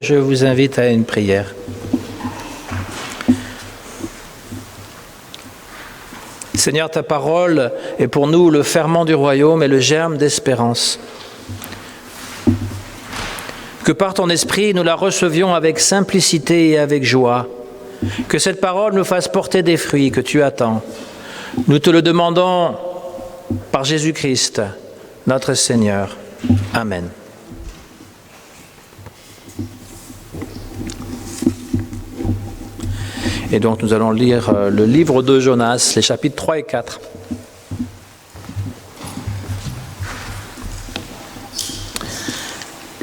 Je vous invite à une prière. Seigneur, ta parole est pour nous le ferment du royaume et le germe d'espérance. Que par ton esprit, nous la recevions avec simplicité et avec joie. Que cette parole nous fasse porter des fruits que tu attends. Nous te le demandons par Jésus-Christ, notre Seigneur. Amen. Et donc nous allons lire le livre de Jonas, les chapitres 3 et 4.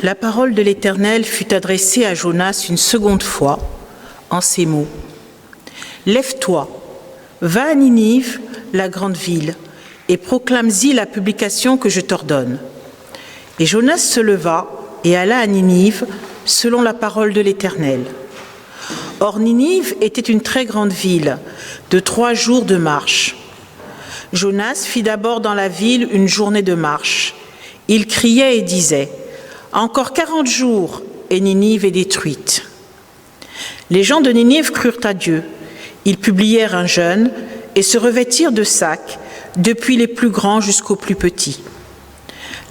La parole de l'Éternel fut adressée à Jonas une seconde fois, en ces mots. « Lève-toi, va à Ninive, la grande ville, et proclame-y la publication que je t'ordonne. » Et Jonas se leva et alla à Ninive, selon la parole de l'Éternel. Or Ninive était une très grande ville, de 3 jours de marche. Jonas fit d'abord dans la ville une journée de marche. Il criait et disait « Encore 40 jours, et Ninive est détruite. » Les gens de Ninive crurent à Dieu. Ils publièrent un jeûne et se revêtirent de sacs, depuis les plus grands jusqu'aux plus petits.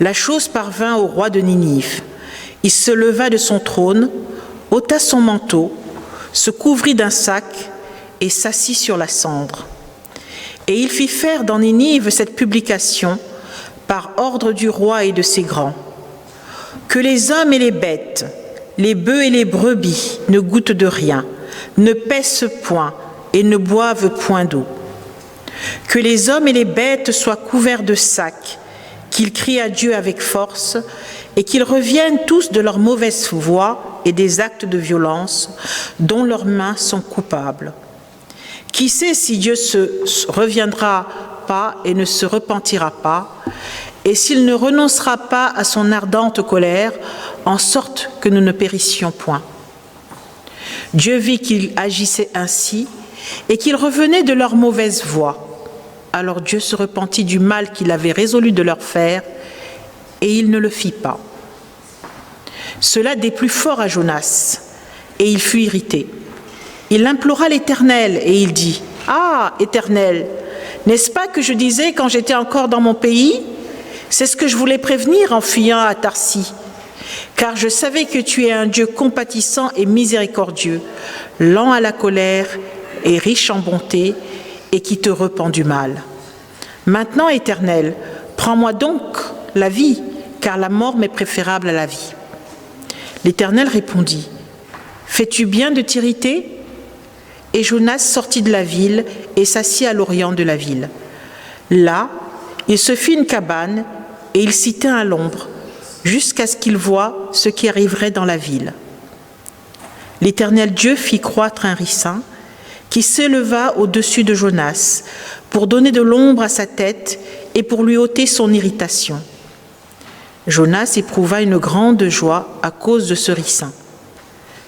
La chose parvint au roi de Ninive. Il se leva de son trône, ôta son manteau, se couvrit d'un sac et s'assit sur la cendre. Et il fit faire dans Ninive cette publication par ordre du roi et de ses grands. Que les hommes et les bêtes, les bœufs et les brebis ne goûtent de rien, ne paissent point et ne boivent point d'eau. Que les hommes et les bêtes soient couverts de sacs, qu'ils crient à Dieu avec force et qu'ils reviennent tous de leur mauvaise voie et des actes de violence dont leurs mains sont coupables. Qui sait si Dieu se reviendra pas et ne se repentira pas, et s'il ne renoncera pas à son ardente colère, en sorte que nous ne périssions point. Dieu vit qu'ils agissaient ainsi et qu'ils revenaient de leur mauvaise voie. Alors Dieu se repentit du mal qu'il avait résolu de leur faire, et il ne le fit pas. Cela déplut fort à Jonas, et il fut irrité. Il implora l'Éternel, et il dit « Ah, Éternel, n'est-ce pas que je disais quand j'étais encore dans mon pays? C'est ce que je voulais prévenir en fuyant à Tarsis. Car je savais que tu es un Dieu compatissant et miséricordieux, lent à la colère et riche en bonté, et qui te repent du mal. Maintenant, Éternel, prends-moi donc la vie, car la mort m'est préférable à la vie. » L'Éternel répondit, « Fais-tu bien de t'irriter ?» Et Jonas sortit de la ville et s'assit à l'orient de la ville. Là, il se fit une cabane et il s'y tint à l'ombre, jusqu'à ce qu'il voie ce qui arriverait dans la ville. L'Éternel Dieu fit croître un ricin qui s'éleva au-dessus de Jonas pour donner de l'ombre à sa tête et pour lui ôter son irritation. Jonas éprouva une grande joie à cause de ce ricin.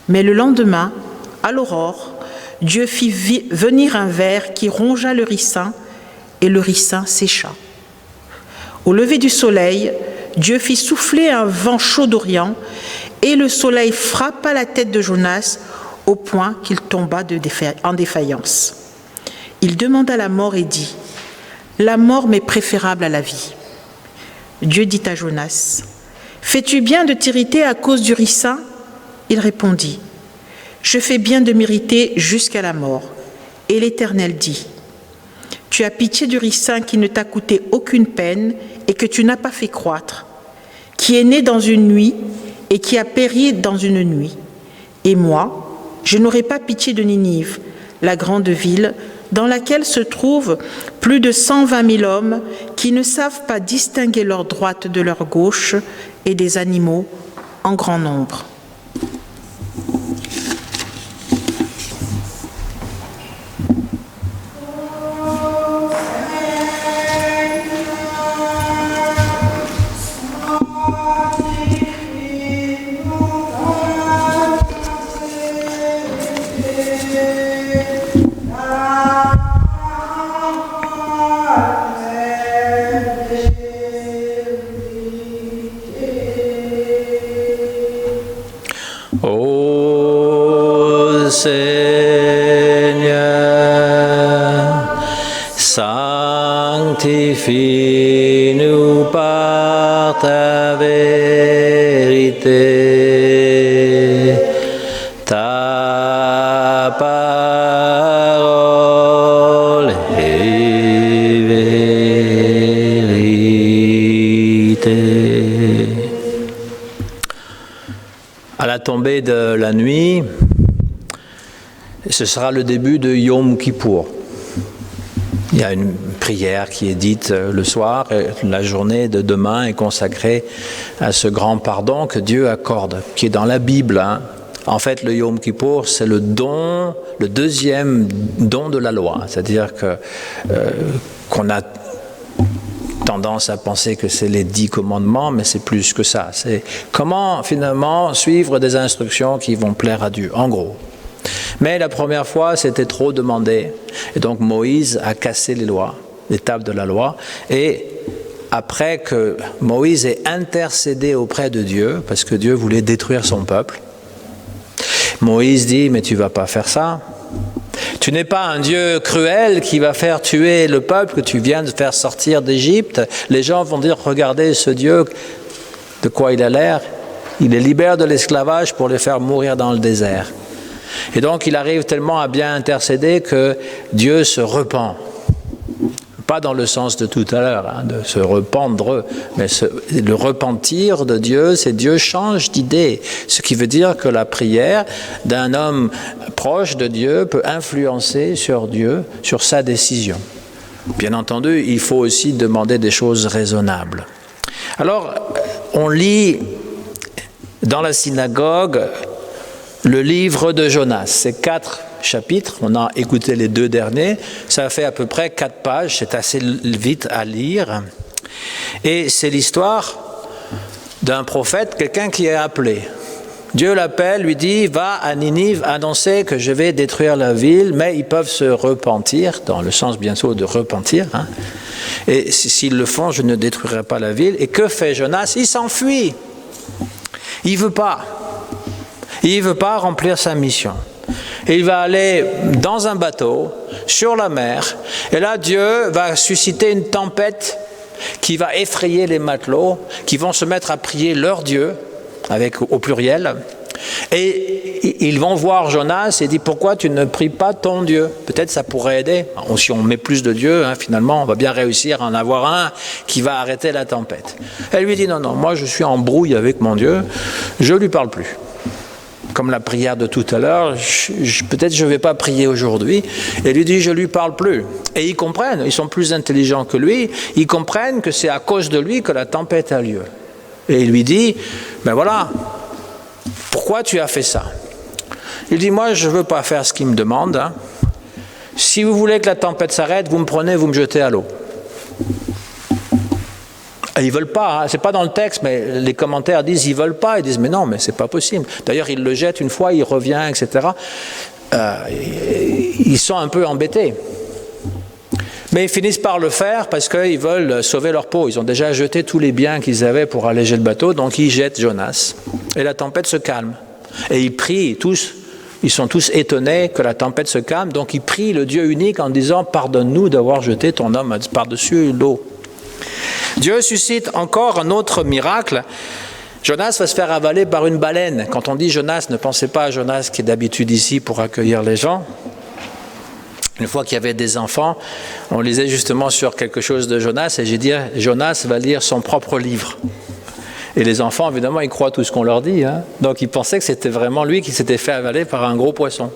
Mais le lendemain, à l'aurore, Dieu fit venir un ver qui rongea le ricin et le ricin sécha. Au lever du soleil, Dieu fit souffler un vent chaud d'Orient et le soleil frappa la tête de Jonas au point qu'il tomba en défaillance. Il demanda la mort et dit « La mort m'est préférable à la vie. » Dieu dit à Jonas « Fais-tu bien de t'irriter à cause du ricin ?» Il répondit « Je fais bien de m'irriter jusqu'à la mort. » Et l'Éternel dit « Tu as pitié du ricin qui ne t'a coûté aucune peine et que tu n'as pas fait croître, qui est né dans une nuit et qui a péri dans une nuit. Et moi, je n'aurai pas pitié de Ninive, la grande ville, dans laquelle se trouvent plus de 120 000 hommes qui ne savent pas distinguer leur droite de leur gauche et des animaux en grand nombre. » Ô Seigneur, sanctifie-nous par ta vérité. Ta parole est vérité. À la tombée de la nuit, ce sera le début de Yom Kippour. Il y a une prière qui est dite le soir, et la journée de demain est consacrée à ce grand pardon que Dieu accorde, qui est dans la Bible. En fait, le Yom Kippour, c'est le deuxième don de la loi. C'est-à-dire qu'on a tendance à penser que c'est les 10 commandements, mais c'est plus que ça. C'est comment, finalement, suivre des instructions qui vont plaire à Dieu, en gros. Mais la première fois, c'était trop demandé. Et donc, Moïse a cassé les lois, les tables de la loi. Et après que Moïse ait intercédé auprès de Dieu, parce que Dieu voulait détruire son peuple, Moïse dit, mais tu ne vas pas faire ça. Tu n'es pas un Dieu cruel qui va faire tuer le peuple que tu viens de faire sortir d'Égypte. Les gens vont dire, regardez ce Dieu, de quoi il a l'air. Il les libère de l'esclavage pour les faire mourir dans le désert. Et donc il arrive tellement à bien intercéder que Dieu se repent. Pas dans le sens de tout à l'heure, de se rependre, mais le repentir de Dieu, c'est Dieu change d'idée. Ce qui veut dire que la prière d'un homme proche de Dieu peut influencer sur Dieu, sur sa décision. Bien entendu, il faut aussi demander des choses raisonnables. Alors, on lit dans la synagogue le livre de Jonas, c'est 4 chapitres, on a écouté les 2 derniers, ça fait à peu près 4 pages, c'est assez vite à lire. Et c'est l'histoire d'un prophète, quelqu'un qui est appelé. Dieu l'appelle, lui dit, va à Ninive annoncer que je vais détruire la ville, mais ils peuvent se repentir, dans le sens bien sûr de repentir. Et s'ils le font, je ne détruirai pas la ville. Et que fait Jonas? Il s'enfuit. Il ne veut pas. Il ne veut pas remplir sa mission. Et il va aller dans un bateau, sur la mer, et là Dieu va susciter une tempête qui va effrayer les matelots, qui vont se mettre à prier leur Dieu, au pluriel, et ils vont voir Jonas et dire, pourquoi tu ne pries pas ton Dieu? Peut-être ça pourrait aider. Si on met plus de Dieu, finalement, on va bien réussir à en avoir un qui va arrêter la tempête. Elle lui dit, non, moi je suis en brouille avec mon Dieu, je ne lui parle plus. Comme la prière de tout à l'heure, peut-être je ne vais pas prier aujourd'hui. Et lui dit, je ne lui parle plus. Et ils comprennent, ils sont plus intelligents que lui, ils comprennent que c'est à cause de lui que la tempête a lieu. Et il lui dit, ben voilà, pourquoi tu as fait ça? Il dit, moi je ne veux pas faire ce qu'il me demande. Si vous voulez que la tempête s'arrête, vous me prenez, vous me jetez à l'eau. Et ils ne veulent pas, c'est pas dans le texte, mais les commentaires disent ils ne veulent pas. Ils disent mais non, mais c'est pas possible. D'ailleurs, ils le jettent une fois, il revient, etc. Ils sont un peu embêtés. Mais ils finissent par le faire parce qu'ils veulent sauver leur peau. Ils ont déjà jeté tous les biens qu'ils avaient pour alléger le bateau, donc ils jettent Jonas. Et la tempête se calme. Et ils prient tous. Ils sont tous étonnés que la tempête se calme, donc ils prient le Dieu unique en disant « Pardonne-nous d'avoir jeté ton homme par-dessus l'eau ». Dieu suscite encore un autre miracle. Jonas va se faire avaler par une baleine. Quand on dit Jonas, ne pensez pas à Jonas qui est d'habitude ici pour accueillir les gens. Une fois qu'il y avait des enfants, on lisait justement sur quelque chose de Jonas et j'ai dit Jonas va lire son propre livre. Et les enfants, évidemment, ils croient tout ce qu'on leur dit. Donc ils pensaient que c'était vraiment lui qui s'était fait avaler par un gros poisson.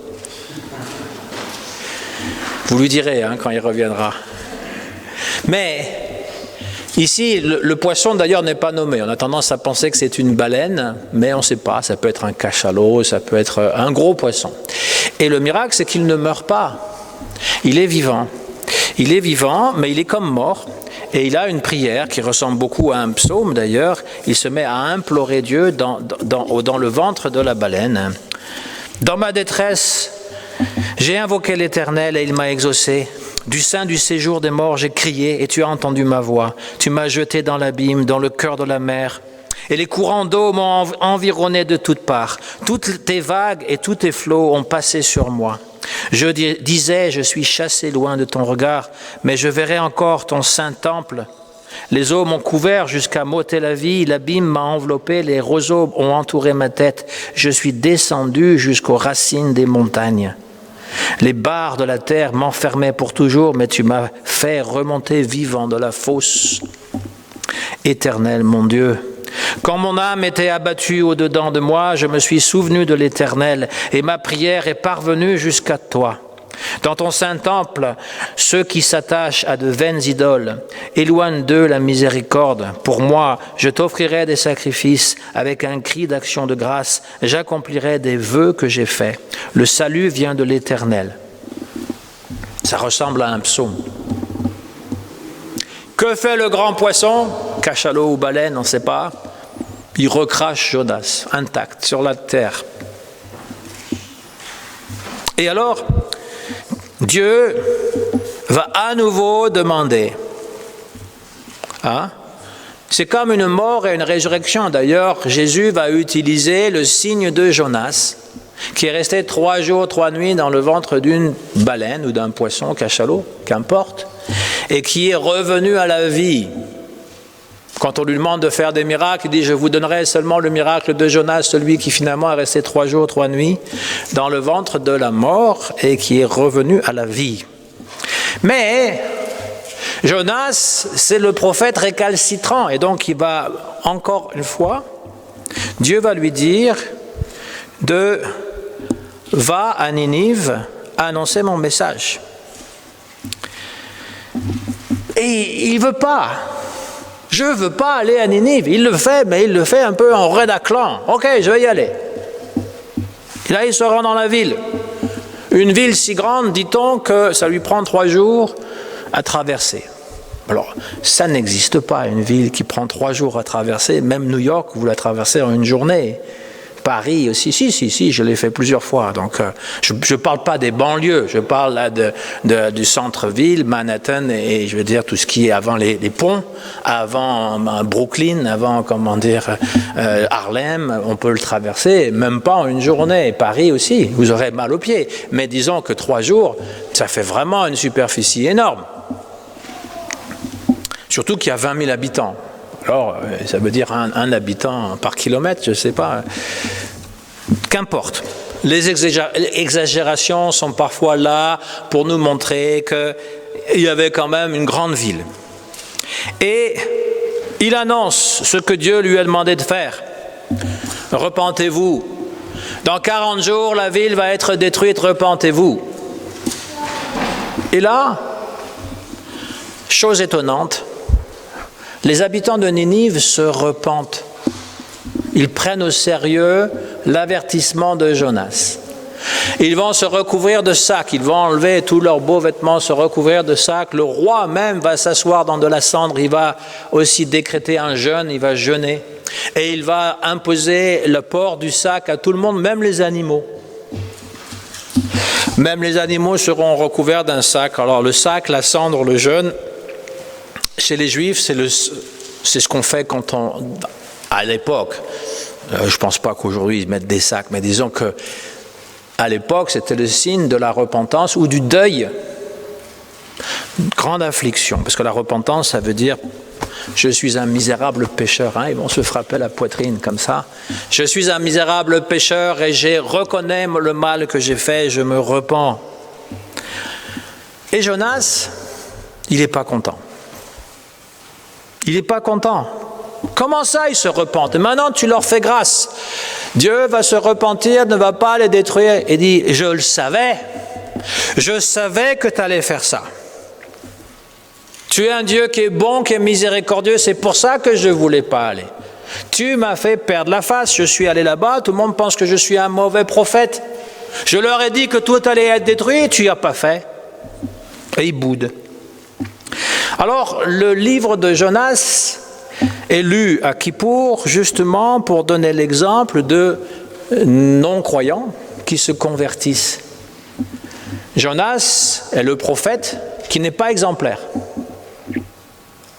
Vous lui direz quand il reviendra. Mais ici, le poisson d'ailleurs n'est pas nommé. On a tendance à penser que c'est une baleine, mais on ne sait pas. Ça peut être un cachalot, ça peut être un gros poisson. Et le miracle, c'est qu'il ne meurt pas. Il est vivant. Il est vivant, mais il est comme mort. Et il a une prière qui ressemble beaucoup à un psaume d'ailleurs. Il se met à implorer Dieu dans le ventre de la baleine. Dans ma détresse, j'ai invoqué l'Éternel et il m'a exaucé. Du sein du séjour des morts, j'ai crié et tu as entendu ma voix. Tu m'as jeté dans l'abîme, dans le cœur de la mer. Et les courants d'eau m'ont environné de toutes parts. Toutes tes vagues et tous tes flots ont passé sur moi. Je disais, je suis chassé loin de ton regard, mais je verrai encore ton saint temple. Les eaux m'ont couvert jusqu'à m'ôter la vie, l'abîme m'a enveloppé, les roseaux ont entouré ma tête. Je suis descendu jusqu'aux racines des montagnes. Les barres de la terre m'enfermaient pour toujours, mais tu m'as fait remonter vivant de la fosse. Éternel, mon Dieu, quand mon âme était abattue au-dedans de moi, je me suis souvenu de l'Éternel et ma prière est parvenue jusqu'à toi. Dans ton saint temple, ceux qui s'attachent à de vaines idoles, éloigne d'eux la miséricorde. Pour moi, je t'offrirai des sacrifices avec un cri d'action de grâce. J'accomplirai des vœux que j'ai faits. Le salut vient de l'Éternel. Ça ressemble à un psaume. Que fait le grand poisson? Cachalot ou baleine, on ne sait pas. Il recrache Jonas, intact, sur la terre. Et alors, Dieu va à nouveau demander. Hein? C'est comme une mort et une résurrection. D'ailleurs, Jésus va utiliser le signe de Jonas, qui est resté 3 jours, 3 nuits dans le ventre d'une baleine ou d'un poisson, cachalot, qu'importe, et qui est revenu à la vie. Quand on lui demande de faire des miracles, il dit « Je vous donnerai seulement le miracle de Jonas, celui qui finalement est resté 3 jours, 3 nuits dans le ventre de la mort et qui est revenu à la vie. » Mais Jonas, c'est le prophète récalcitrant et donc il va, encore une fois, Dieu va lui dire de « Va à Ninive annoncer mon message. » Et il ne veut pas. Je ne veux pas aller à Ninive. Il le fait, mais il le fait un peu en redaclant. Ok, je vais y aller. Et là, il se rend dans la ville. Une ville si grande, dit-on, que ça lui prend 3 jours à traverser. Alors, ça n'existe pas, une ville qui prend 3 jours à traverser. Même New York, vous la traversez en une journée. Paris aussi, si, je l'ai fait plusieurs fois. Donc, je ne parle pas des banlieues, je parle là du centre-ville, Manhattan, et je veux dire tout ce qui est avant les ponts, avant Brooklyn, avant, Harlem, on peut le traverser, même pas en une journée. Paris aussi, vous aurez mal aux pieds. Mais disons que 3 jours, ça fait vraiment une superficie énorme. Surtout qu'il y a 20 000 habitants. Alors, ça veut dire un habitant par kilomètre, je ne sais pas. Qu'importe. Les exagérations sont parfois là pour nous montrer qu'il y avait quand même une grande ville. Et il annonce ce que Dieu lui a demandé de faire. Repentez-vous. Dans 40 jours, la ville va être détruite, repentez-vous. Et là, chose étonnante, les habitants de Ninive se repentent. Ils prennent au sérieux l'avertissement de Jonas. Ils vont se recouvrir de sacs, ils vont enlever tous leurs beaux vêtements, se recouvrir de sacs. Le roi même va s'asseoir dans de la cendre, il va aussi décréter un jeûne, il va jeûner. Et il va imposer le port du sac à tout le monde, même les animaux. Même les animaux seront recouverts d'un sac. Alors le sac, la cendre, le jeûne, chez les Juifs, c'est ce qu'on fait quand à l'époque, je ne pense pas qu'aujourd'hui ils mettent des sacs, mais disons qu'à l'époque, c'était le signe de la repentance ou du deuil. Grande affliction, parce que la repentance, ça veut dire « je suis un misérable pécheur ». Ils vont se frapper la poitrine comme ça. « Je suis un misérable pécheur et je reconnais le mal que j'ai fait, je me repens ». Et Jonas, il n'est pas content. Il n'est pas content. Comment ça, ils se repentent? Et maintenant, tu leur fais grâce. Dieu va se repentir, ne va pas les détruire. Et dit, je le savais. Je savais que tu allais faire ça. Tu es un Dieu qui est bon, qui est miséricordieux. C'est pour ça que je ne voulais pas aller. Tu m'as fait perdre la face. Je suis allé là-bas. Tout le monde pense que je suis un mauvais prophète. Je leur ai dit que tout allait être détruit. Tu n'y as pas fait. Et ils boudent. Alors, le livre de Jonas est lu à Kippour justement pour donner l'exemple de non-croyants qui se convertissent. Jonas est le prophète qui n'est pas exemplaire.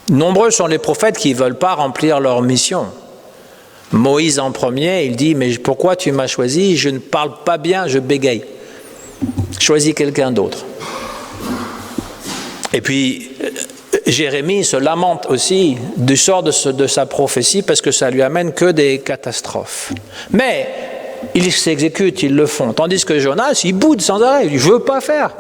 Nombreux sont les prophètes qui ne veulent pas remplir leur mission. Moïse en premier, il dit, mais pourquoi tu m'as choisi? Je ne parle pas bien, je bégaye. Choisis quelqu'un d'autre. Et puis, Jérémie se lamente aussi du sort de sa prophétie parce que ça lui amène que des catastrophes. Mais ils s'exécutent, ils le font. Tandis que Jonas, il boude sans arrêt, il dit, je ne veux pas faire.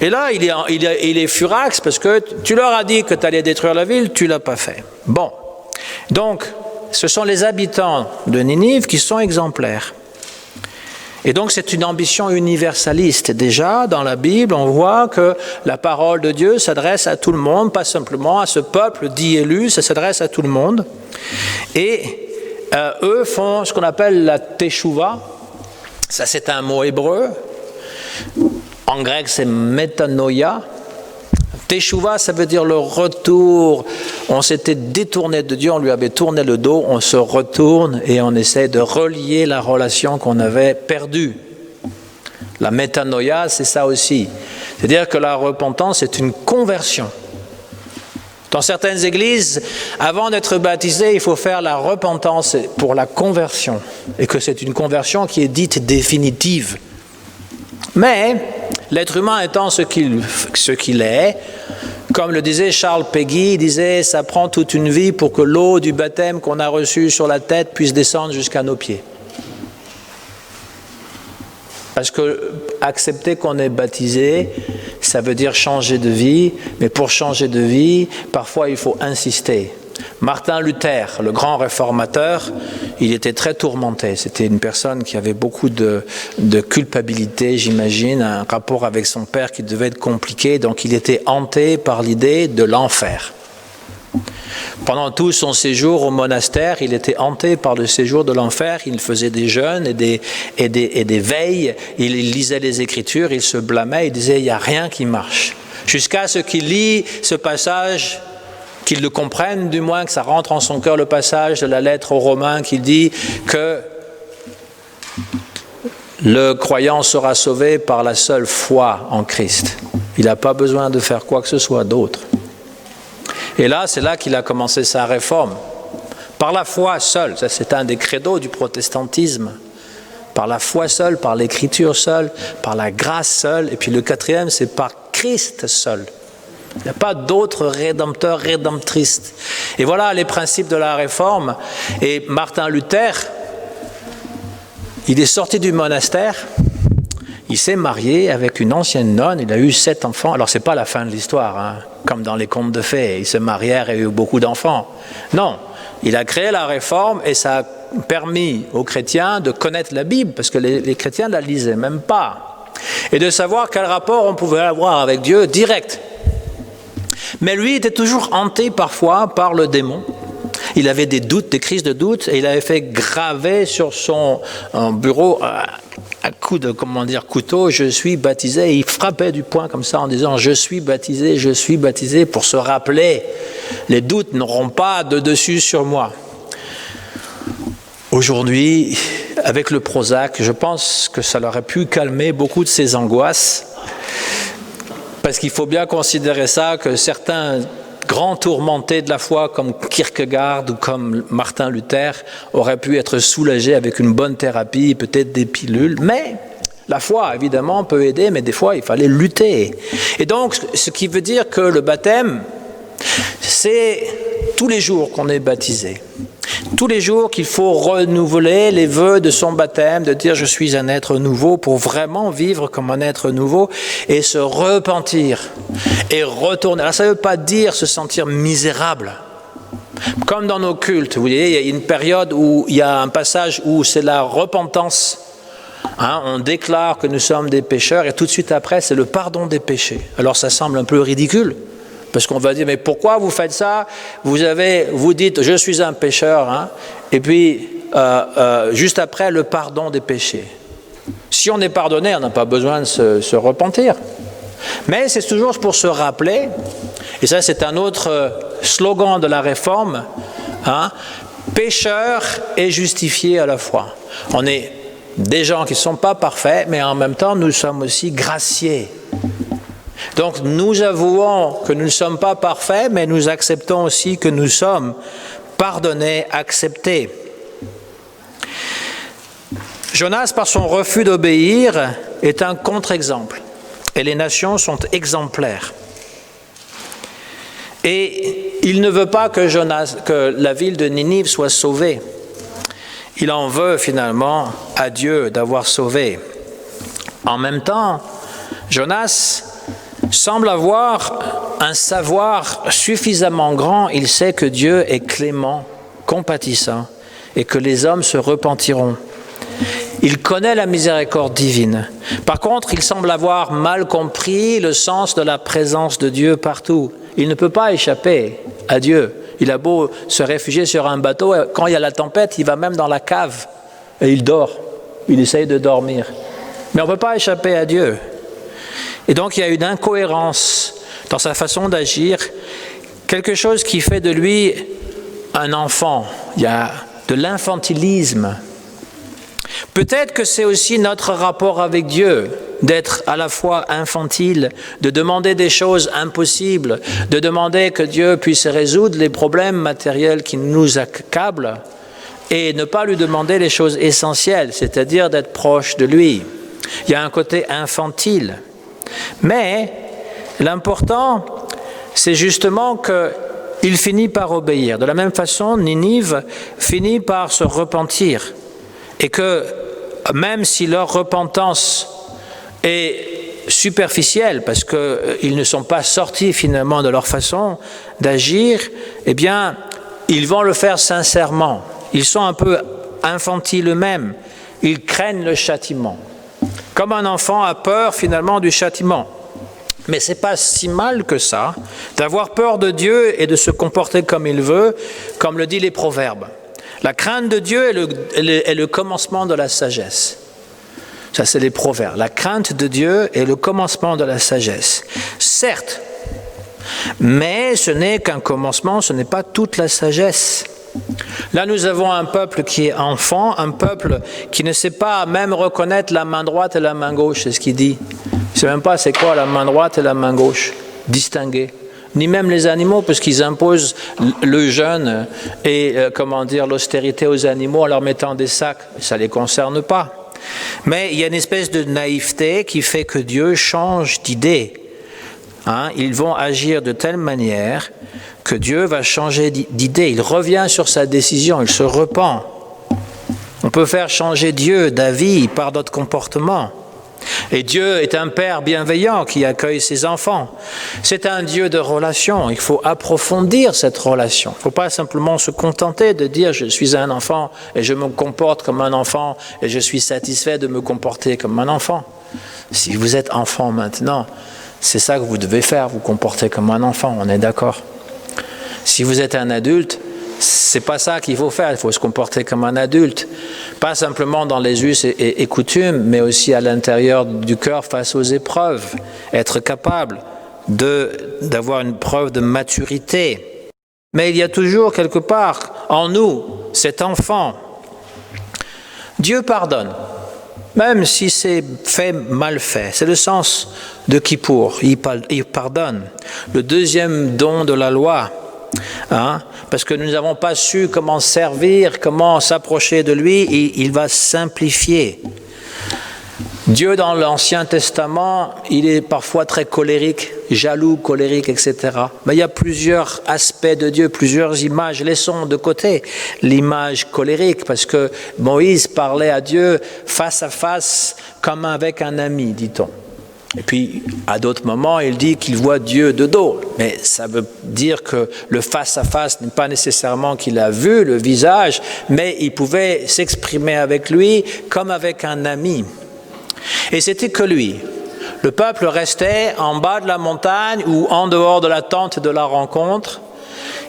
Et là, il est furax parce que tu leur as dit que tu allais détruire la ville, tu ne l'as pas fait. Bon, donc, ce sont les habitants de Ninive qui sont exemplaires. Et donc c'est une ambition universaliste. Déjà, dans la Bible, on voit que la parole de Dieu s'adresse à tout le monde, pas simplement à ce peuple dit élu, ça s'adresse à tout le monde. Et eux font ce qu'on appelle la teshuva. Ça, c'est un mot hébreu. En grec, c'est metanoia. Teshuva, ça veut dire le retour. On s'était détourné de Dieu, on lui avait tourné le dos, on se retourne et on essaie de relier la relation qu'on avait perdue. La métanoïa, c'est ça aussi. C'est-à-dire que la repentance est une conversion. Dans certaines églises, avant d'être baptisé, il faut faire la repentance pour la conversion. Et que c'est une conversion qui est dite définitive. Mais l'être humain étant ce qu'il est, comme le disait Charles Péguy, il disait « ça prend toute une vie pour que l'eau du baptême qu'on a reçue sur la tête puisse descendre jusqu'à nos pieds ». Parce que accepter qu'on est baptisé, ça veut dire changer de vie, mais pour changer de vie, parfois il faut insister. Martin Luther, le grand réformateur, il était très tourmenté. C'était une personne qui avait beaucoup de culpabilité, j'imagine, un rapport avec son père qui devait être compliqué, donc il était hanté par l'idée de l'enfer. Pendant tout son séjour au monastère, il était hanté par le séjour de l'enfer. Il faisait des jeûnes et des veilles, il lisait les Écritures, il se blâmait, il disait « il n'y a rien qui marche ». Jusqu'à ce qu'il lit ce passage, qu'il le comprenne du moins, que ça rentre en son cœur, le passage de la lettre aux Romains qui dit que le croyant sera sauvé par la seule foi en Christ. Il n'a pas besoin de faire quoi que ce soit d'autre. Et là, c'est là qu'il a commencé sa réforme. Par la foi seule, ça c'est un des credos du protestantisme. Par la foi seule, par l'écriture seule, par la grâce seule. Et puis le quatrième, c'est par Christ seul. Il n'y a pas d'autre rédempteur, rédemptrice. Et voilà les principes de la réforme. Et Martin Luther, il est sorti du monastère, il s'est marié avec une ancienne nonne, il a eu 7 enfants. Alors c'est pas la fin de l'histoire, hein, comme dans les contes de fées, ils se marièrent et eu beaucoup d'enfants. Non, il a créé la réforme et ça a permis aux chrétiens de connaître la Bible, parce que les chrétiens ne la lisaient même pas. Et de savoir quel rapport on pouvait avoir avec Dieu direct. Mais lui était toujours hanté parfois par le démon. Il avait des doutes, des crises de doute, et il avait fait graver sur son bureau à coup de, couteau, je suis baptisé. Et il frappait du poing comme ça en disant, je suis baptisé, pour se rappeler, les doutes n'auront pas de dessus sur moi. Aujourd'hui, avec le Prozac, je pense que ça aurait pu calmer beaucoup de ses angoisses. Parce qu'il faut bien considérer ça, que certains grands tourmentés de la foi, comme Kierkegaard ou comme Martin Luther, auraient pu être soulagés avec une bonne thérapie, peut-être des pilules. Mais la foi, évidemment, peut aider, mais des fois, il fallait lutter. Et donc, ce qui veut dire que le baptême, c'est tous les jours qu'on est baptisé. Tous les jours qu'il faut renouveler les vœux de son baptême, de dire je suis un être nouveau pour vraiment vivre comme un être nouveau et se repentir et retourner. Alors ça ne veut pas dire se sentir misérable. Comme dans nos cultes, vous voyez, il y a une période où il y a un passage où c'est la repentance. Hein, on déclare que nous sommes des pécheurs et tout de suite après c'est le pardon des péchés. Alors ça semble un peu ridicule. Parce qu'on va dire, mais pourquoi vous faites ça? Vous dites, je suis un pécheur, hein, et puis juste après, le pardon des péchés. Si on est pardonné, on n'a pas besoin de se repentir. Mais c'est toujours pour se rappeler, et ça c'est un autre slogan de la réforme, hein, pécheur et justifié à la fois. On est des gens qui ne sont pas parfaits, mais en même temps, nous sommes aussi graciés. Donc nous avouons que nous ne sommes pas parfaits, mais nous acceptons aussi que nous sommes pardonnés, acceptés. Jonas, par son refus d'obéir, est un contre-exemple. Et les nations sont exemplaires. Et il ne veut pas que la ville de Ninive soit sauvée. Il en veut finalement à Dieu d'avoir sauvé. En même temps, Jonas semble avoir un savoir suffisamment grand. Il sait que Dieu est clément, compatissant, et que les hommes se repentiront. Il connaît la miséricorde divine. Par contre, il semble avoir mal compris le sens de la présence de Dieu partout. Il ne peut pas échapper à Dieu. Il a beau se réfugier sur un bateau, quand il y a la tempête, il va même dans la cave et il dort. Il essaye de dormir. Mais on ne peut pas échapper à Dieu. Et donc il y a une incohérence dans sa façon d'agir, quelque chose qui fait de lui un enfant. Il y a de l'infantilisme. Peut-être que c'est aussi notre rapport avec Dieu, d'être à la fois infantile, de demander des choses impossibles, de demander que Dieu puisse résoudre les problèmes matériels qui nous accablent et ne pas lui demander les choses essentielles, c'est-à-dire d'être proche de lui. Il y a un côté infantile. Mais l'important, c'est justement qu'il finit par obéir. De la même façon, Ninive finit par se repentir. Et que même si leur repentance est superficielle, parce qu'ils ne sont pas sortis finalement de leur façon d'agir, eh bien, ils vont le faire sincèrement. Ils sont un peu infantiles eux-mêmes. Ils craignent le châtiment. Comme un enfant a peur finalement du châtiment. Mais ce n'est pas si mal que ça, d'avoir peur de Dieu et de se comporter comme il veut, comme le disent les proverbes. La crainte de Dieu est le commencement de la sagesse. Ça, c'est les proverbes. La crainte de Dieu est le commencement de la sagesse. Certes, mais ce n'est qu'un commencement, ce n'est pas toute la sagesse. Là, nous avons un peuple qui est enfant, un peuple qui ne sait pas même reconnaître la main droite et la main gauche, c'est ce qu'il dit. Il ne sait même pas c'est quoi la main droite et la main gauche, distinguer. Ni même les animaux, parce qu'ils imposent le jeûne et l'austérité aux animaux en leur mettant des sacs. Ça ne les concerne pas. Mais il y a une espèce de naïveté qui fait que Dieu change d'idée. Ils vont agir de telle manière que Dieu va changer d'idée. Il revient sur sa décision, il se repent. On peut faire changer Dieu d'avis par notre comportement. Et Dieu est un Père bienveillant qui accueille ses enfants. C'est un Dieu de relation. Il faut approfondir cette relation. Il ne faut pas simplement se contenter de dire « je suis un enfant et je me comporte comme un enfant et je suis satisfait de me comporter comme un enfant ». Si vous êtes enfant maintenant, c'est ça que vous devez faire, vous comporter comme un enfant, on est d'accord. Si vous êtes un adulte, c'est pas ça qu'il faut faire, il faut se comporter comme un adulte. Pas simplement dans les us et coutumes, mais aussi à l'intérieur du cœur face aux épreuves. Être capable d'avoir une preuve de maturité. Mais il y a toujours quelque part en nous cet enfant. Dieu pardonne, même si c'est fait mal fait. C'est le sens de Kippour, il pardonne. Le deuxième don de la loi. Parce que nous n'avons pas su comment servir, comment s'approcher de lui, et il va simplifier. Dieu dans l'Ancien Testament, il est parfois très colérique, jaloux, colérique, etc. Mais il y a plusieurs aspects de Dieu, plusieurs images. Laissons de côté l'image colérique, parce que Moïse parlait à Dieu face à face comme avec un ami, dit-on. Et puis, à d'autres moments, il dit qu'il voit Dieu de dos. Mais ça veut dire que le face-à-face n'est pas nécessairement qu'il a vu le visage, mais il pouvait s'exprimer avec lui comme avec un ami. Et c'était que lui. Le peuple restait en bas de la montagne ou en dehors de la tente de la rencontre.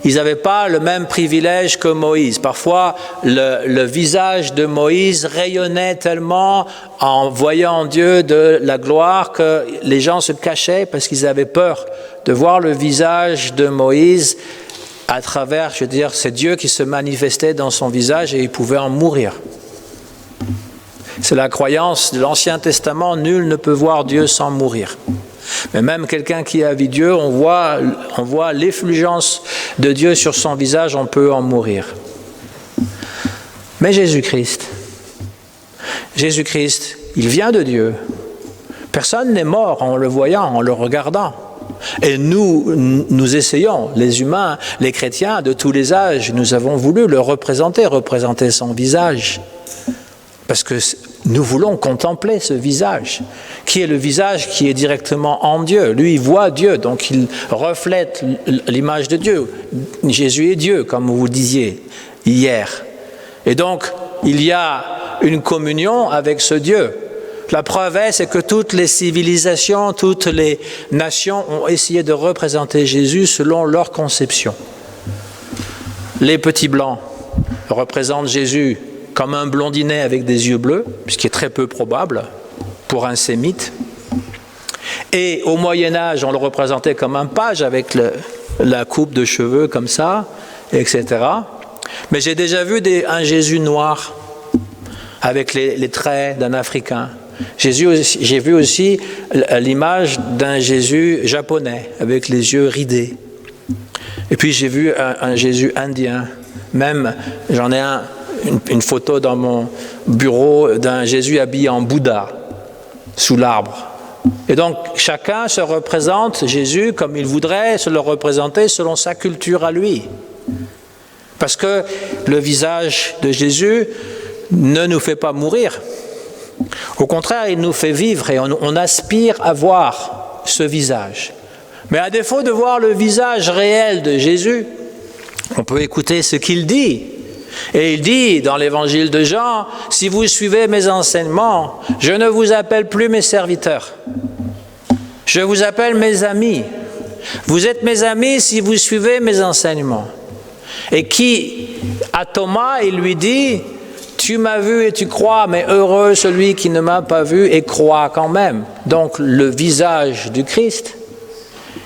Ils n'avaient pas le même privilège que Moïse. Parfois, le visage de Moïse rayonnait tellement en voyant Dieu de la gloire que les gens se cachaient parce qu'ils avaient peur de voir le visage de Moïse à travers, c'est Dieu qui se manifestait dans son visage et ils pouvaient en mourir. C'est la croyance de l'Ancien Testament, nul ne peut voir Dieu sans mourir. Mais même quelqu'un qui a vu Dieu, on voit l'effulgence de Dieu sur son visage, on peut en mourir. Mais Jésus-Christ, Jésus-Christ, il vient de Dieu. Personne n'est mort en le voyant, en le regardant. Et nous essayons, les humains, les chrétiens de tous les âges, nous avons voulu le représenter son visage. Parce que nous voulons contempler ce visage, qui est le visage qui est directement en Dieu. Lui, il voit Dieu, donc il reflète l'image de Dieu. Jésus est Dieu, comme vous disiez hier. Et donc, il y a une communion avec ce Dieu. La preuve c'est que toutes les civilisations, toutes les nations ont essayé de représenter Jésus selon leur conception. Les petits blancs représentent Jésus comme un blondinet avec des yeux bleus, ce qui est très peu probable pour un sémite. Et au Moyen-Âge, on le représentait comme un page avec la coupe de cheveux comme ça, etc. Mais j'ai déjà vu un Jésus noir avec les traits d'un Africain. J'ai vu aussi l'image d'un Jésus japonais avec les yeux ridés. Et puis j'ai vu un Jésus indien. Même, j'en ai une photo dans mon bureau d'un Jésus habillé en Bouddha, sous l'arbre. Et donc, chacun se représente Jésus comme il voudrait se le représenter selon sa culture à lui. Parce que le visage de Jésus ne nous fait pas mourir. Au contraire, il nous fait vivre et on aspire à voir ce visage. Mais à défaut de voir le visage réel de Jésus, on peut écouter ce qu'il dit. Et il dit dans l'évangile de Jean, « Si vous suivez mes enseignements, je ne vous appelle plus mes serviteurs. Je vous appelle mes amis. Vous êtes mes amis si vous suivez mes enseignements. » Et à Thomas, il lui dit, « Tu m'as vu et tu crois, mais heureux celui qui ne m'a pas vu et croit quand même. » Donc le visage du Christ,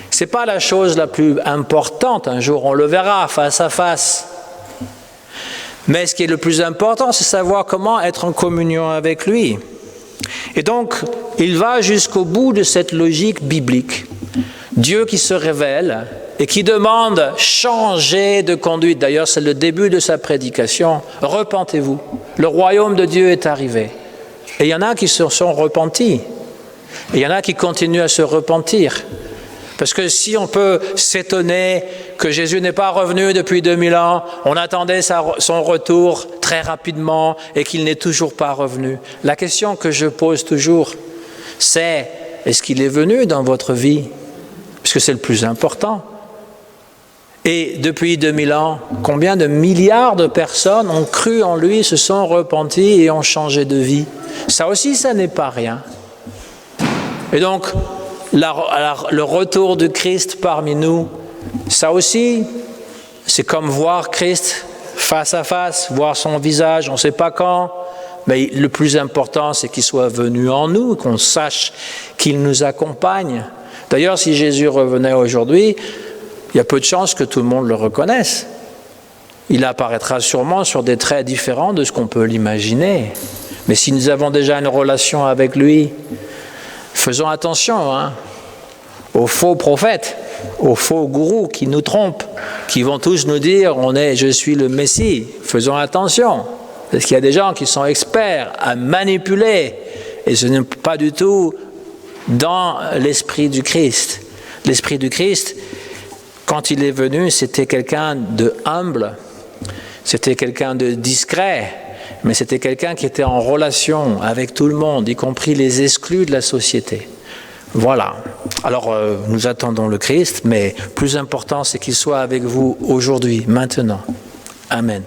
ce n'est pas la chose la plus importante. Un jour, on le verra face à face. Mais ce qui est le plus important, c'est savoir comment être en communion avec lui. Et donc, il va jusqu'au bout de cette logique biblique. Dieu qui se révèle et qui demande changer de conduite. D'ailleurs, c'est le début de sa prédication. Repentez-vous. Le royaume de Dieu est arrivé. Et il y en a qui se sont repentis. Et il y en a qui continuent à se repentir. Parce que si on peut s'étonner que Jésus n'est pas revenu depuis 2000 ans, on attendait son retour très rapidement et qu'il n'est toujours pas revenu. La question que je pose toujours, c'est est-ce qu'il est venu dans votre vie? Parce que c'est le plus important. Et depuis 2000 ans, combien de milliards de personnes ont cru en lui, se sont repentis et ont changé de vie? Ça aussi, ça n'est pas rien. Et donc, le retour de Christ parmi nous, ça aussi, c'est comme voir Christ face à face, voir son visage, on ne sait pas quand, mais le plus important, c'est qu'il soit venu en nous, qu'on sache qu'il nous accompagne. D'ailleurs, si Jésus revenait aujourd'hui, il y a peu de chances que tout le monde le reconnaisse. Il apparaîtra sûrement sur des traits différents de ce qu'on peut l'imaginer. Mais si nous avons déjà une relation avec lui, faisons attention aux faux prophètes, aux faux gourous qui nous trompent, qui vont tous nous dire « je suis le Messie ». Faisons attention, parce qu'il y a des gens qui sont experts à manipuler, et ce n'est pas du tout dans l'esprit du Christ. L'esprit du Christ, quand il est venu, c'était quelqu'un de humble, c'était quelqu'un de discret, mais c'était quelqu'un qui était en relation avec tout le monde, y compris les exclus de la société. Voilà. Alors, nous attendons le Christ, mais plus important, c'est qu'il soit avec vous aujourd'hui, maintenant. Amen.